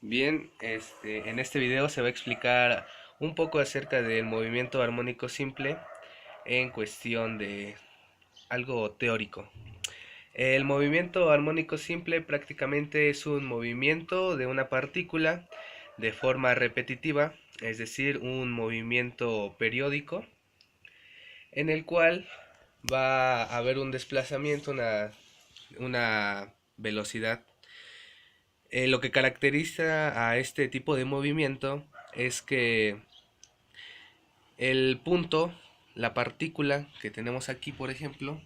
Bien, en este video se va a explicar un poco acerca del movimiento armónico simple en cuestión de algo teórico. El movimiento armónico simple prácticamente es un movimiento de una partícula de forma repetitiva, es decir, un movimiento periódico en el cual va a haber un desplazamiento, una velocidad. Lo que caracteriza a este tipo de movimiento es que el punto, la partícula que tenemos aquí, por ejemplo,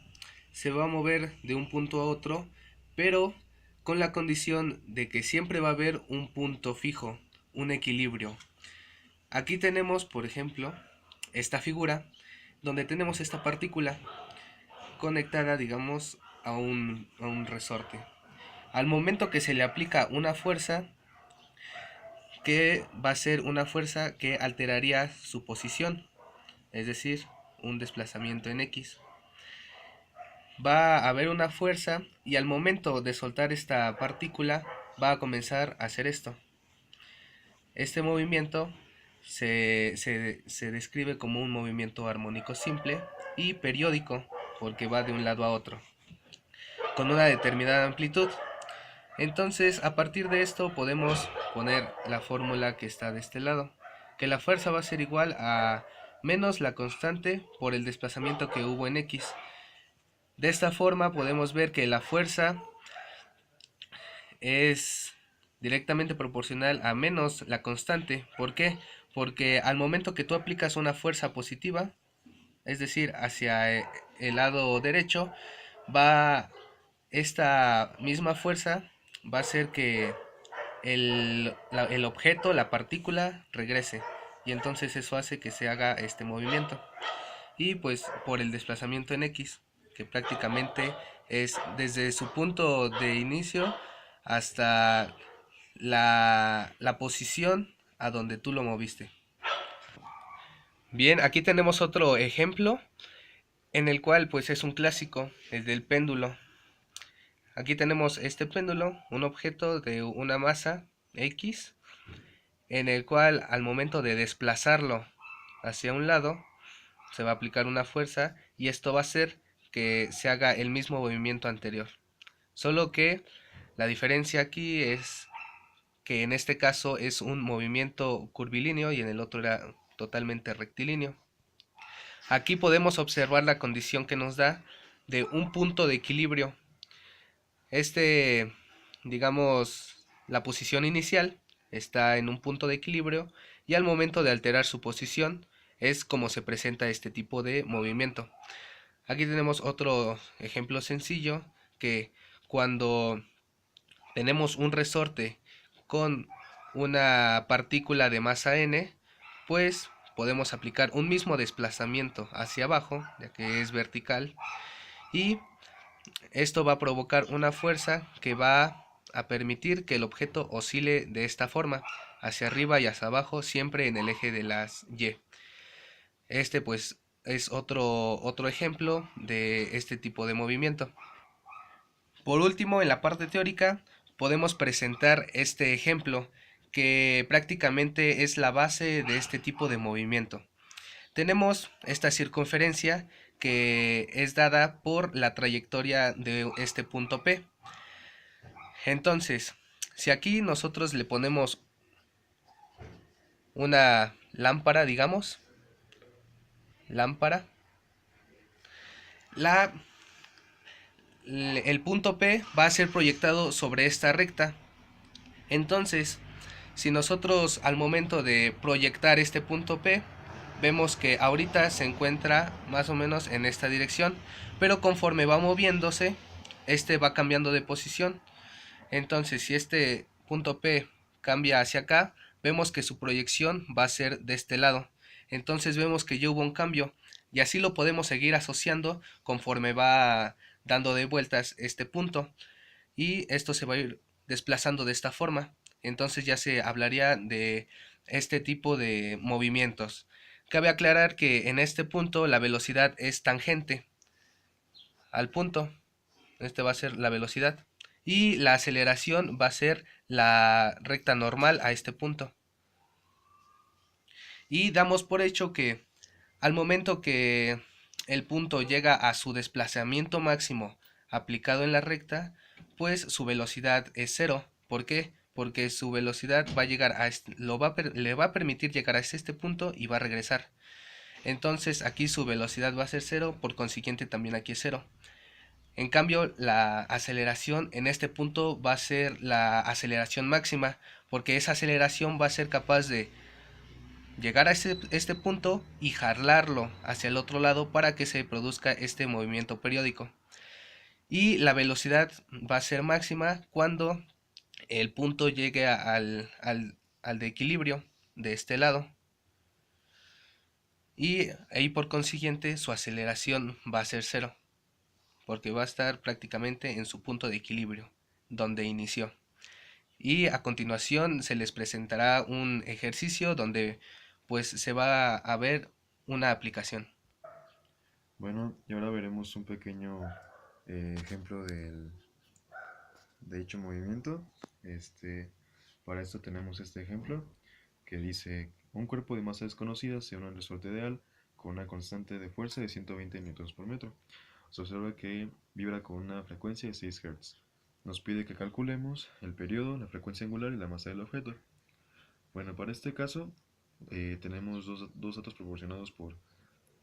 se va a mover de un punto a otro, pero con la condición de que siempre va a haber un punto fijo, un equilibrio. Aquí tenemos, por ejemplo, esta figura donde tenemos esta partícula conectada, digamos, a un resorte. Al momento que se le aplica una fuerza, que va a ser una fuerza que alteraría su posición, es decir, un desplazamiento en X. Va a haber una fuerza y al momento de soltar esta partícula va a comenzar a hacer esto. Este movimiento se describe como un movimiento armónico simple y periódico porque va de un lado a otro, con una determinada amplitud. Entonces, a partir de esto podemos poner la fórmula que está de este lado, que la fuerza va a ser igual a menos la constante por el desplazamiento que hubo en X. De esta forma podemos ver que la fuerza es directamente proporcional a menos la constante. ¿Por qué? Porque al momento que tú aplicas una fuerza positiva, es decir, hacia el lado derecho, va esta misma fuerza va a hacer que el objeto, la partícula, regrese. Y entonces eso hace que se haga este movimiento. Y pues por el desplazamiento en X, que prácticamente es desde su punto de inicio hasta la posición a donde tú lo moviste. Bien, aquí tenemos otro ejemplo en el cual pues es un clásico, el del péndulo. Aquí tenemos este péndulo, un objeto de una masa X, en el cual al momento de desplazarlo hacia un lado se va a aplicar una fuerza y esto va a hacer que se haga el mismo movimiento anterior. Solo que la diferencia aquí es que en este caso es un movimiento curvilíneo y en el otro era totalmente rectilíneo. Aquí podemos observar la condición que nos da de un punto de equilibrio. Digamos, la posición inicial está en un punto de equilibrio y al momento de alterar su posición es como se presenta este tipo de movimiento. Aquí tenemos otro ejemplo sencillo que cuando tenemos un resorte con una partícula de masa n, pues podemos aplicar un mismo desplazamiento hacia abajo, ya que es vertical, y esto va a provocar una fuerza que va a permitir que el objeto oscile de esta forma, hacia arriba y hacia abajo, siempre en el eje de las Y. Este pues es otro ejemplo de este tipo de movimiento. Por último, en la parte teórica podemos presentar este ejemplo que prácticamente es la base de este tipo de movimiento. Tenemos esta circunferencia que es dada por la trayectoria de este punto P. Entonces, si aquí nosotros le ponemos una lámpara, digamos, lámpara, la, el punto P va a ser proyectado sobre esta recta. Entonces, si nosotros al momento de proyectar este punto P, vemos que ahorita se encuentra más o menos en esta dirección, pero conforme va moviéndose, este va cambiando de posición. Entonces, si este punto P cambia hacia acá, vemos que su proyección va a ser de este lado. Entonces vemos que ya hubo un cambio y así lo podemos seguir asociando conforme va dando de vueltas este punto y esto se va a ir desplazando de esta forma. Entonces ya se hablaría de este tipo de movimientos. Cabe aclarar que en este punto la velocidad es tangente al punto. Este va a ser la velocidad. y la aceleración va a ser la recta normal a este punto. Y damos por hecho que al momento que el punto llega a su desplazamiento máximo aplicado en la recta, pues su velocidad es cero. ¿Por qué? Porque su velocidad va a llegar a le va a permitir llegar a este punto y va a regresar. Entonces aquí su velocidad va a ser cero, por consiguiente también aquí es cero. En cambio, la aceleración en este punto va a ser la aceleración máxima, porque esa aceleración va a ser capaz de llegar a este punto y jalarlo hacia el otro lado para que se produzca este movimiento periódico. Y la velocidad va a ser máxima cuando el punto llegue al de equilibrio de este lado. Y ahí por consiguiente su aceleración va a ser cero, porque va a estar prácticamente en su punto de equilibrio, donde inició. Y a continuación se les presentará un ejercicio donde pues se va a ver una aplicación. Bueno, y ahora veremos un pequeño ejemplo de dicho movimiento. Este, para esto tenemos este ejemplo que dice: un cuerpo de masa desconocida se une al resorte ideal con una constante de fuerza de 120 Nm por metro. Se observa que vibra con una frecuencia de 6 Hz. Nos pide que calculemos el periodo, la frecuencia angular y la masa del objeto. Bueno, para este caso tenemos dos datos proporcionados por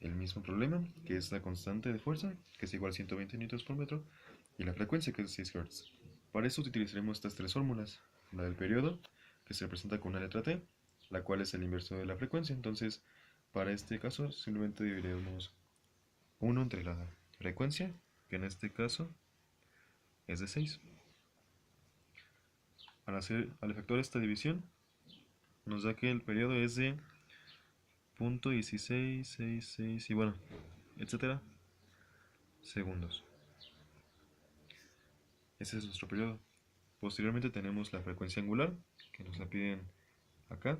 el mismo problema, que es la constante de fuerza, que es igual a 120 Nm por metro, y la frecuencia, que es 6 Hz. Para esto utilizaremos estas tres fórmulas: la del periodo, que se representa con una letra T, la cual es el inverso de la frecuencia. Entonces, para este caso, simplemente dividiremos 1 entre la frecuencia, que en este caso es de 6. Al efectuar esta división, nos da que el periodo es de 0.1666 y bueno, etcétera, segundos. Ese es nuestro periodo. Posteriormente tenemos la frecuencia angular, que nos la piden acá.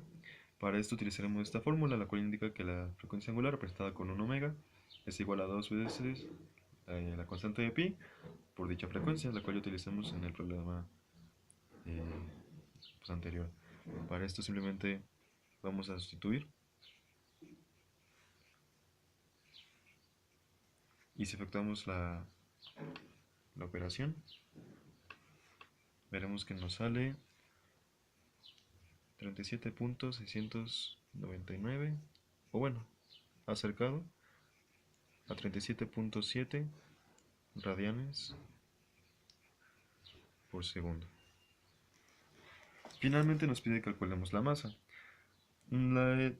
Para esto utilizaremos esta fórmula, la cual indica que la frecuencia angular, representada con un omega, es igual a 2 veces la constante de pi por dicha frecuencia, la cual ya utilizamos en el problema eh, pues anterior. Para esto simplemente vamos a sustituir, y si efectuamos la operación, veremos que nos sale 37.699, o bueno, acercado a 37.7 radianes por segundo. Finalmente nos pide que calculemos la masa. La,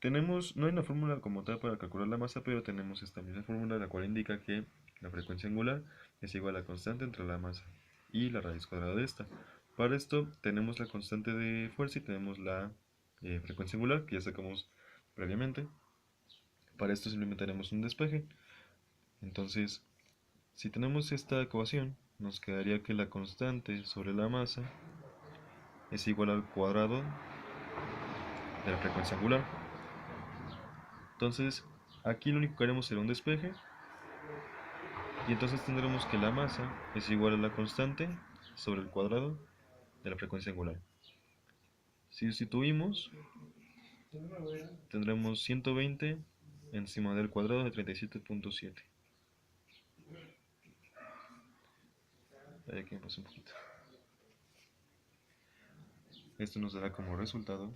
no hay una fórmula como tal para calcular la masa, pero tenemos esta misma fórmula, la cual indica que la frecuencia angular es igual a la constante entre la masa y la raíz cuadrada de esta. Para esto tenemos la constante de fuerza y tenemos la frecuencia angular, que ya sacamos previamente. Para esto simplemente haremos un despeje. Entonces, si tenemos esta ecuación, nos quedaría que la constante sobre la masa es igual al cuadrado de la frecuencia angular. Entonces, aquí lo único que haremos será un despeje, y entonces tendremos que la masa es igual a la constante sobre el cuadrado de la frecuencia angular. Si sustituimos, tendremos 120 encima del cuadrado de 37.7. Aquí me pasó un poquito. Esto nos dará como resultado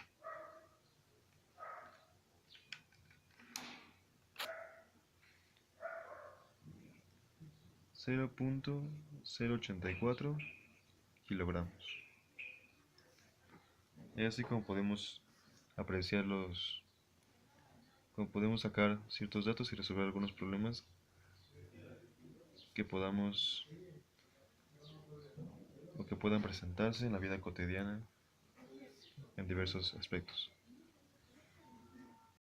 0.084 kilogramos. Es así como podemos apreciar como podemos sacar ciertos datos y resolver algunos problemas que podamos o que puedan presentarse en la vida cotidiana en diversos aspectos.